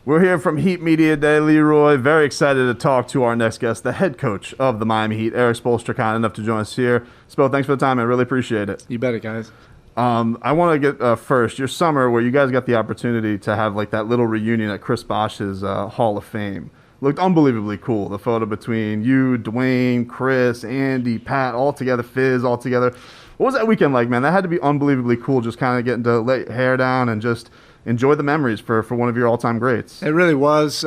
We're here from Heat Media Day, Leroy. Very excited to talk to our next guest, the head coach of the Miami Heat, Erik Spoelstra, kind enough to join us here. Spo, thanks for the time. I really appreciate it. You bet it, guys. I want to get first your summer where you guys got the opportunity to have like that little reunion at Chris Bosh's Hall of Fame. Looked unbelievably cool. The photo between you, Dwayne, Chris, Andy, Pat, all together, Fizz, all together. What was that weekend like, man? That had to be unbelievably cool, just kind of getting to let your hair down and just enjoy the memories for one of your all-time greats. It really was,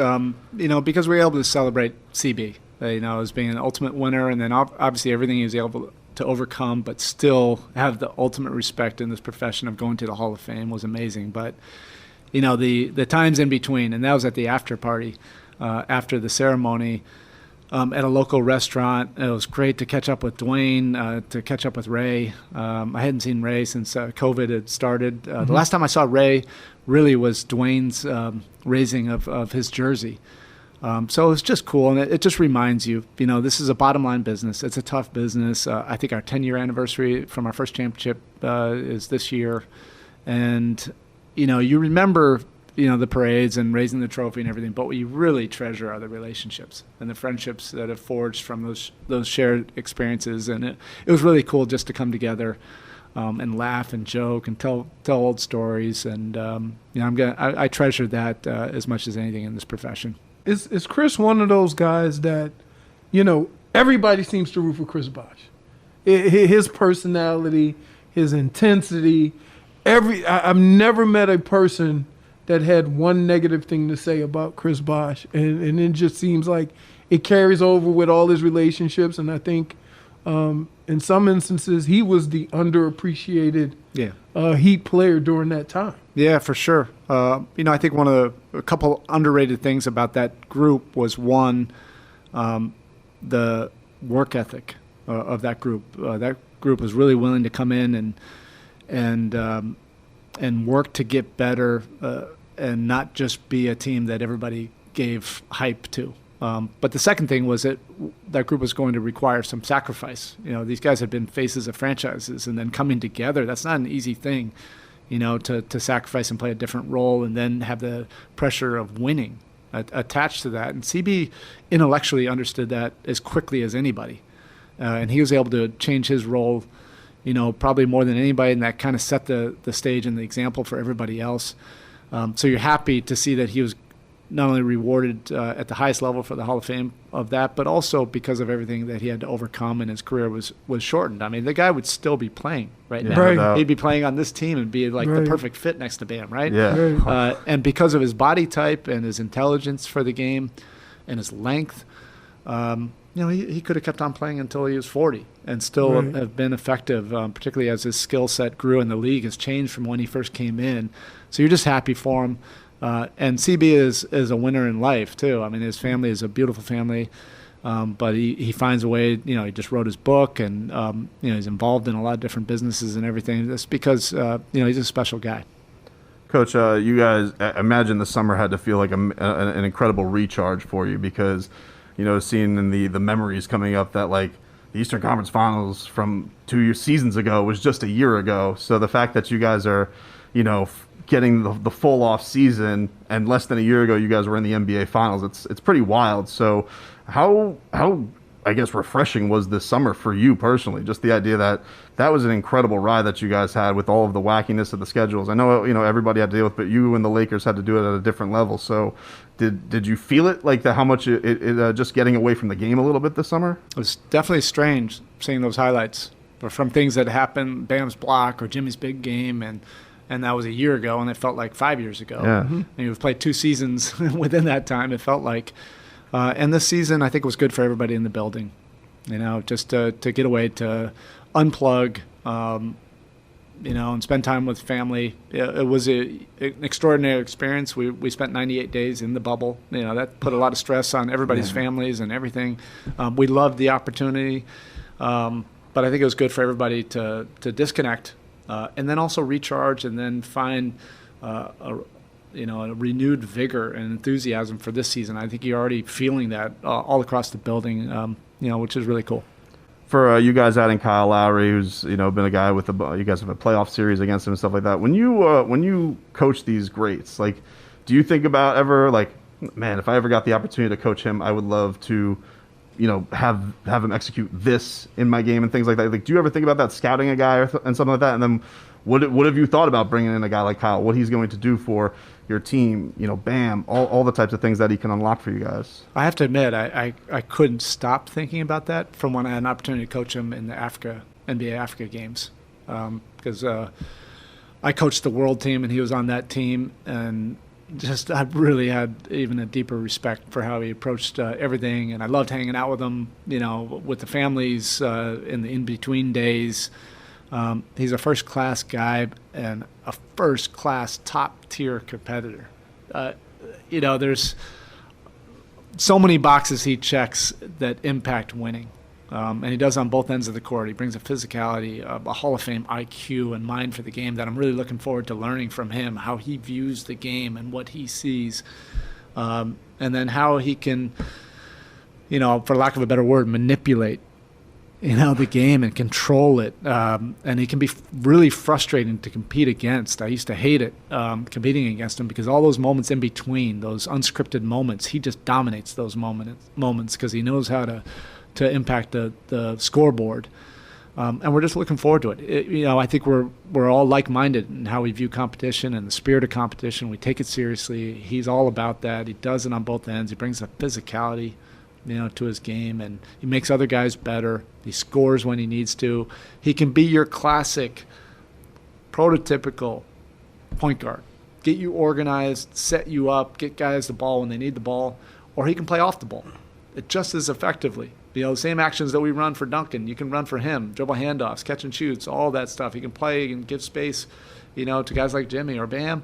because we were able to celebrate CB, as being an ultimate winner, and then obviously everything he was able to overcome, but still have the ultimate respect in this profession of going to the Hall of Fame was amazing. But, the times in between, and that was at the after party, after the ceremony, at a local restaurant. It was great to catch up with Dwayne, to catch up with Ray. I hadn't seen Ray since COVID had started. The last time I saw Ray really was Dwayne's raising of his jersey. So it was just cool, and it just reminds you, this is a bottom-line business. It's a tough business. I think our 10-year anniversary from our first championship is this year. And, you remember the parades and raising the trophy and everything, but what you really treasure are the relationships and the friendships that have forged from those shared experiences. And it was really cool just to come together and laugh and joke and tell old stories. And I treasure that as much as anything in this profession. Is Chris one of those guys that, everybody seems to root for Chris Bosh? His personality, his intensity, I've never met a person that had one negative thing to say about Chris Bosh. And it just seems like it carries over with all his relationships. And I think in some instances, he was the underappreciated Heat player during that time. Yeah, for sure. I think a couple underrated things about that group was, one, the work ethic of that group. That group was really willing to come in and work to get better, and not just be a team that everybody gave hype to. But the second thing was that group was going to require some sacrifice. These guys had been faces of franchises, and then coming together, that's not an easy thing, to sacrifice and play a different role and then have the pressure of winning attached to that. And CB intellectually understood that as quickly as anybody. And he was able to change his role, probably more than anybody, and that kind of set the stage and the example for everybody else. So you're happy to see that he was not only rewarded at the highest level for the Hall of Fame of that, but also because of everything that he had to overcome, and his career was shortened. I mean, the guy would still be playing now. Right. He'd be playing on this team and be like the perfect fit next to Bam, right? Yeah. Right. And because of his body type and his intelligence for the game and his length, he could have kept on playing until he was 40 and still have been effective, particularly as his skill set grew and the league has changed from when he first came in. So you're just happy for him. And CB is a winner in life, too. I mean, his family is a beautiful family, but he finds a way. He just wrote his book, and he's involved in a lot of different businesses and everything. That's because he's a special guy. Coach, you guys, imagine the summer had to feel like an incredible recharge for you because, seeing in the memories coming up that like the Eastern Conference Finals from 2 seasons ago was just a year ago. So the fact that you guys are, getting the full off season, and less than a year ago you guys were in the NBA Finals. It's pretty wild. So how I guess refreshing was this summer for you personally? Just the idea that was an incredible ride that you guys had with all of the wackiness of the schedules. I know everybody had to deal with, but you and the Lakers had to do it at a different level. So did you feel it like how much it just getting away from the game a little bit this summer? It was definitely strange seeing those highlights from things that happened, Bam's block or Jimmy's big game, and that was a year ago, and it felt like 5 years ago. Yeah. And we've played 2 seasons within that time, it felt like. And this season, I think, was good for everybody in the building, just to get away, to unplug, and spend time with family. It was an extraordinary experience. We spent 98 days in the bubble. That put a lot of stress on everybody's families and everything. We loved the opportunity, but I think it was good for everybody to disconnect. And then also recharge, and then find a renewed vigor and enthusiasm for this season. I think you're already feeling that all across the building, which is really cool. For you guys adding Kyle Lowry, who's been a guy with you guys have a playoff series against him and stuff like that. When you coach these greats, like, do you think about ever like, man, if I ever got the opportunity to coach him, I would love to, have him execute this in my game and things like that. Like, do you ever think about that, scouting a guy and something like that? And then what have you thought about bringing in a guy like Kyle, what he's going to do for your team, Bam, all the types of things that he can unlock for you guys? I have to admit, I couldn't stop thinking about that from when I had an opportunity to coach him in the NBA Africa games. Because I coached the world team and he was on that team, and just I really had even a deeper respect for how he approached everything, and I loved hanging out with him, with the families in the in-between days. He's a first-class guy and a first-class top-tier competitor. There's so many boxes he checks that impact winning. And he does on both ends of the court. He brings a physicality, a Hall of Fame IQ and mind for the game that I'm really looking forward to learning from him, how he views the game and what he sees. And then how he can, for lack of a better word, manipulate, the game and control it. And he can be really frustrating to compete against. I used to hate it, competing against him, because all those moments in between, those unscripted moments, he just dominates those moments because he knows how to impact the scoreboard. And we're just looking forward to it. I think we're all like-minded in how we view competition and the spirit of competition. We take it seriously. He's all about that. He does it on both ends. He brings a physicality, to his game, and he makes other guys better. He scores when he needs to. He can be your classic, prototypical point guard. Get you organized, set you up, get guys the ball when they need the ball, or he can play off the ball just as effectively. The same actions that we run for Duncan, you can run for him. Dribble handoffs, catch and shoots, all that stuff. He can play and give space, to guys like Jimmy or Bam.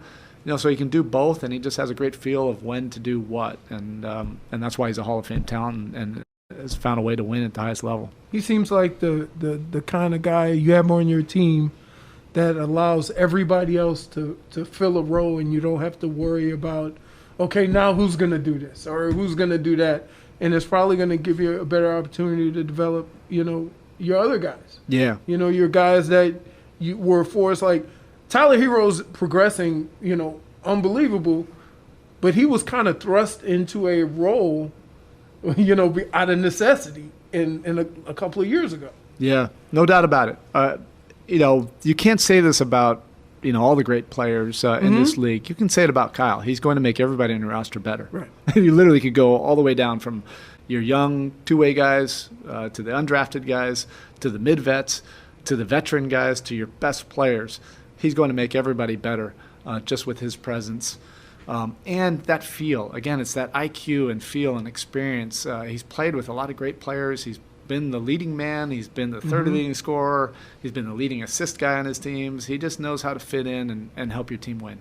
So he can do both, and he just has a great feel of when to do what. And that's why he's a Hall of Fame talent and has found a way to win at the highest level. He seems like the kind of guy you have on your team that allows everybody else to fill a role, and you don't have to worry about, okay, now who's going to do this or who's going to do that. And it's probably going to give you a better opportunity to develop, your other guys. Yeah. Your guys that you were a force. Like Tyler Herro's progressing, unbelievable, but he was kind of thrust into a role, out of necessity in a couple of years ago. Yeah, no doubt about it. You can't say this about all the great players in this league. You can say it about Kyle. He's going to make everybody in your roster better. Right. You literally could go all the way down from your young two-way guys to the undrafted guys to the mid-vets to the veteran guys to your best players. He's going to make everybody better just with his presence. And that feel. Again, it's that IQ and feel and experience. He's played with a lot of great players. He's been the leading man. He's been the third leading scorer. He's been the leading assist guy on his teams. He just knows how to fit in and help your team win.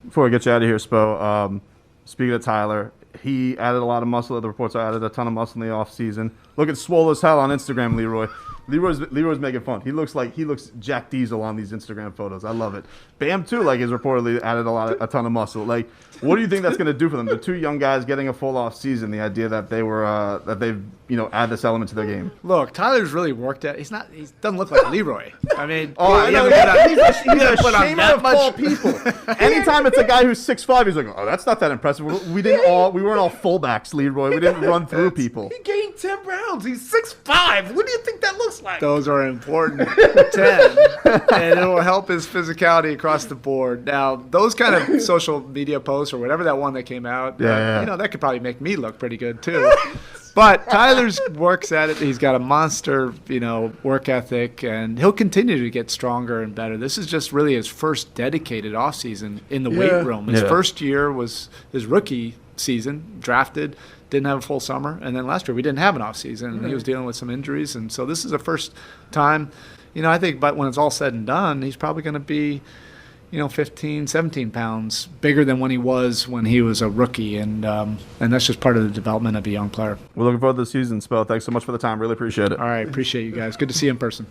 Before we get you out of here, Spo, speaking of Tyler, he added a lot of muscle. The reports are added a ton of muscle in the offseason. Looking swole as hell on Instagram, Leroy. Leroy's making fun. He looks Jack Diesel on these Instagram photos. I love it. Bam too, is reportedly added a ton of muscle. What do you think that's going to do for them? The two young guys getting a full off season. The idea that they've add this element to their game. Look, Tyler's really worked at. He doesn't look like Leroy. I mean, I know he's a shame of all people. Anytime it's a guy who's 6'5", he's like, oh, that's not that impressive. We weren't all fullbacks, Leroy. We didn't run through people. He gained 10 pounds. He's 6'5". What do you think that looks like? Those are important 10, and it will help his physicality across the board. Now, those kind of social media posts or whatever that one that came out, that could probably make me look pretty good too. But Tyler's works at it. He's got a monster, work ethic, and he'll continue to get stronger and better. This is just really his first dedicated offseason in the weight room. His first year was his rookie season, drafted, didn't have a full summer, and then last year we didn't have an offseason, and he was dealing with some injuries, and so this is the first time, I think, but when it's all said and done, he's probably going to be 15, 17 pounds bigger than when he was a rookie, and that's just part of the development of a young player. We're looking forward to the season, Spell. Thanks so much for the time. Really appreciate it. All right, appreciate you guys. Good to see you in person.